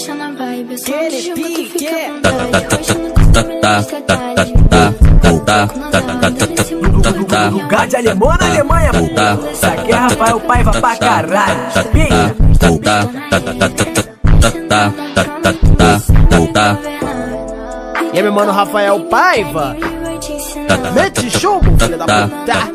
encaixa na vibe. Eu sou de junto que fica Lugar de alemão na Alemanha, isso aqui é Rafael Paiva pra caralho. E aí, meu mano Rafael Paiva, mete chumbo, filho da puta.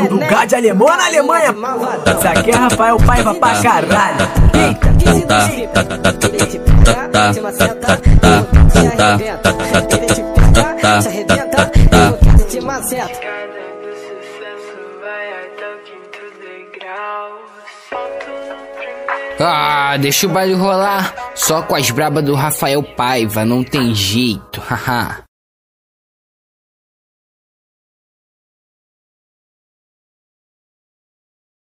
Lugar de alemão na Alemanha, isso aqui é Rafael Paiva pra caralho. Ah, deixa o baile rolar. Só com as brabas do Rafael Paiva, não tem jeito, haha.